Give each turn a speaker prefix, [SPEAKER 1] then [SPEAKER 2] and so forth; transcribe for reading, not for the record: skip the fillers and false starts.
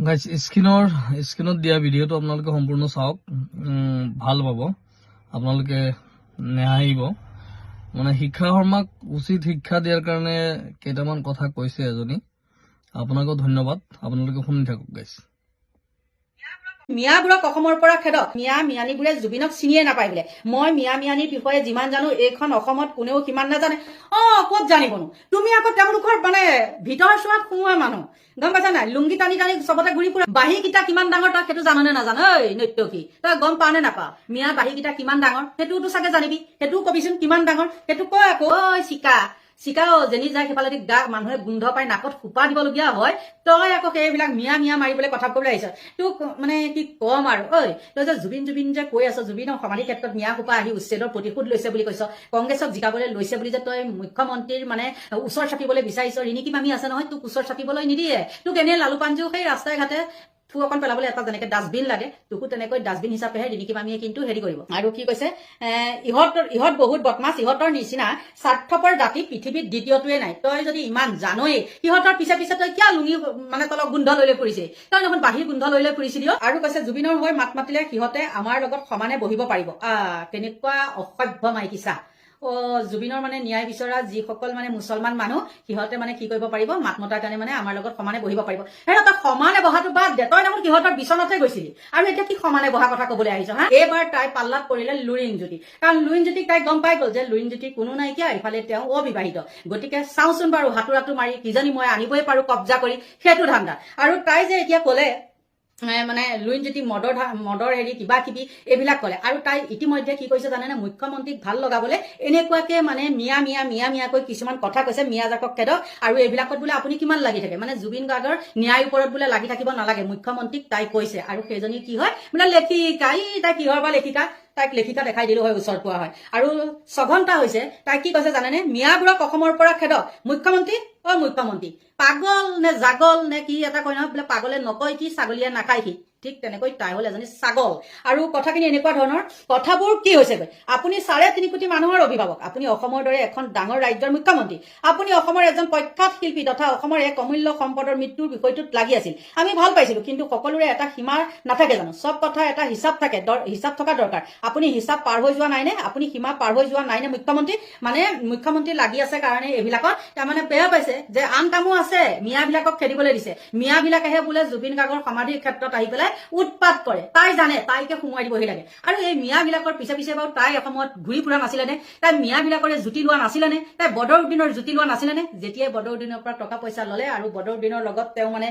[SPEAKER 1] Guys স্ক্ৰীনত দিয়া ভিডিঅ'টো আপোনালোকে সম্পূৰ্ণ চাওক, ভাল পাব, আপোনালোকে নেহাঁহিব। মানে শিক্ষা শৰ্মাক উচিত শিক্ষা দিয়াৰ কাৰণে কেইটামান কথা কৈছে এজনী, আপোনাকো ধন্যবাদ, আপোনালোকে শুনি থাকক গাইজ।
[SPEAKER 2] মিয়াবোৰক অসমৰ পৰা খেদক। মিয়ানীবোৰে জুবিনক চিনিয়ে নাপায় বোলে। মই মিয়ানীৰ বিষয়ে যিমান জানো এইখন অসমত কোনেও সিমান নাজানে। ক'ত জানিবনো? তুমি আকৌ তেওঁলোকৰ মানে ভিতৰ চোৱাত সোমোৱা মানুহ, গম পাইছা নাই? লুংগি টানি চবতে ঘূৰি ফুৰা। বাঁহীকেইটা কিমান ডাঙৰ তই সেইটো জাননে নাজান? ঐ নৃত্যকী, তই গম পাও নে নাপাও? মিয়া বাঁহীকেইটা কিমান ডাঙৰ সেইটোতো চাগে জানিবি। সেইটোও কবিচোন কিমান ডাঙৰ, সেইটো কয় আকৌ। চিকাও যেনি যায় সেইফালে গা মানুহে গোন্ধ পাই নাকত সোপা দিবলগীয়া হয়। তই আকৌ সেইবিলাক মিয়া মাৰিবলৈ কথা কবলৈ আহিছ। তোক মানে কি কম আৰু, ঐ তই যে জুবিন যে কৈ আছ, জুবিনৰ সমাধি ক্ষেত্ৰত মিয়া সোপা আহি উচ্ছেদৰ প্ৰতিশোধ লৈছে বুলি কৈছ, কংগ্ৰেছক জিকাবলৈ লৈছে বুলি যে তই মুখ্যমন্ত্ৰীৰ মানে ওচৰ চাপিবলৈ বিচাৰিছ। ৰিণিকী মামী আছে নহয়, তোক ওচৰ চাপিবলৈ নিদিয়ে। তোক এনেই লালু পাঞ্জু সেই ৰাস্তাই ঘাটে থু অকণ পেলাবলৈ এটা যেনেকে ডাষ্টবিন লাগে, তোকো তেনেকৈ ডাষ্টবিন হিচাপেহে ৰিণিকী মামীয়ে কিন্তু হেৰি কৰিব। আৰু কি কৈছে, ইহঁত বহুত বদমাছ, ইহঁতৰ নিচিনা স্বাৰ্থপৰ জাতি পৃথিৱীত দ্বিতীয়টোৱে নাই। তই যদি ইমান জানই সিহঁতৰ পিছে তই কিয় লুঙি মানে তলক গোন্ধ লৈ ফুৰিছে? তই দেখোন বাহিৰ গোন্ধ লৈ ফুৰিছিলি। আৰু কৈছে জুবিনৰ হৈ মাত মাতিলে সিহঁতে আমাৰ লগত সমানে বহিব পাৰিব। কেনেকুৱা অসভ্য মাইকীচা। জুবিনৰ মানে ন্যায় বিচৰা যিসকল মানে মুছলমান মানুহ, সিহঁতে মানে কি কৰিব পাৰিব, মাত মতাৰ কাৰণে মানে আমাৰ লগত সমানে বহিব পাৰিব। তই সমানে বহাটো বাদ দে, তই দেখোন সিহঁতৰ বিচনাতে গৈছিলি আৰু এতিয়া কি সমানে বহা কথা কবলৈ আহিছ হা? এইবাৰ তাই পাল্লাত পৰিলে লুৰিণজ্যোতি, কাৰণ লুৰিণজ্যোতিক তাই গম পাই গল যে লুৰিণজ্যোতি কোনো নাইকিয়া, ইফালে তেওঁ অবিবাহিত। গতিকে চাওচোন বাৰু হাতোৰাটো মাৰি কিজানি মই আনিবই পাৰো কব্জা কৰি, সেইটো ধান্দা। আৰু তাই যে এতিয়া কলে মানে লুৰিণজ্যোতি মদৰ হেৰি কিবা কিবি এইবিলাক কলে। আৰু তাই ইতিমধ্যে কি কৈছে জানেনে? মুখ্যমন্ত্ৰীক ভাল লগাবলৈ এনেকুৱাকে মানে মিয়াকৈ কিছুমান কথা কৈছে, মিয়া জাকক খেদক। আৰু এইবিলাকত বোলে আপুনি কিমান লাগি থাকে, মানে জুবিন গাৰ্গৰ ন্যায়ৰ ওপৰত বোলে লাগি থাকিব নালাগে, মুখ্যমন্ত্ৰীক তাই কৈছে। আৰু সেইজনী কি হয় বোলে লেখিকা, তাই কিহৰ বা লেখিকা, তাইক লেখিকা দেখাই দিলো হয়, ওচৰত পোৱা হয়। আৰু ছঘণ্টা হৈছে, তাই কি কৈছে জানেনে? মিয়াবোৰক অসমৰ পৰা খেদক। মুখ্যমন্ত্ৰী পাগল নে জাগল নে কি এটা কয় নহয়, বোলে পাগলে নকয় কি, ছাগলীয়ে নাখায় কি, ঠিক তেনেকৈ তাই হল এজনী ছাগল। আৰু কথাখিনি এনেকুৱা ধৰণৰ, কথাবোৰ কি হৈছে, আপুনি 3.5 কোটি মানুহৰ অভিভাৱক, আপুনি অসমৰ দৰে এখন ডাঙৰ ৰাজ্যৰ মুখ্যমন্ত্ৰী, আপুনি অসমৰ এজন প্ৰখ্যাত শিল্পী তথা অসমৰ এক অমূল্য সম্পদৰ মৃত্যুৰ বিষয়টোত লাগি আছিল। আমি ভাল পাইছিলো, কিন্তু সকলোৰে এটা সীমা নাথাকে জানো? চব কথা এটা হিচাপ থাকে, হিচাপ থকা দৰকাৰ। আপুনি হিচাপ পাৰ হৈ যোৱা নাই নে? আপুনি সীমা পাৰ হৈ যোৱা নাই নে মুখ্যমন্ত্ৰী? মানে মুখ্যমন্ত্ৰী লাগি আছে কাৰণে এইবিলাকত তাৰমানে বেয়া পাইছে যে আন কামো আছে, মিয়াবিলাকক খেদিবলৈ দিছে। মিয়াবিলাকেহে বোলে জুবিন গাৰ্গৰ সমাধিৰ ক্ষেত্ৰত আহি পেলাই উৎপাত কৰে। তাই জানে তাইকে সোমোৱাই দিবহি লাগে। আৰু এই মিয়াবিলাকৰ পিছে বাৰু তাই অসমত ঘূৰি ফুৰা নাছিলে নে? তাই মিয়াবিলাকৰে জুতি লোৱা নাছিলে নে? তাই বদৰুদ্দিনৰ জুতি লোৱা নাছিলে নে? যেতিয়াই বদৰুদ্দিনৰ পৰা টকা পইচা ললে আৰু বদৰুদ্দিনৰ লগত তেওঁ মানে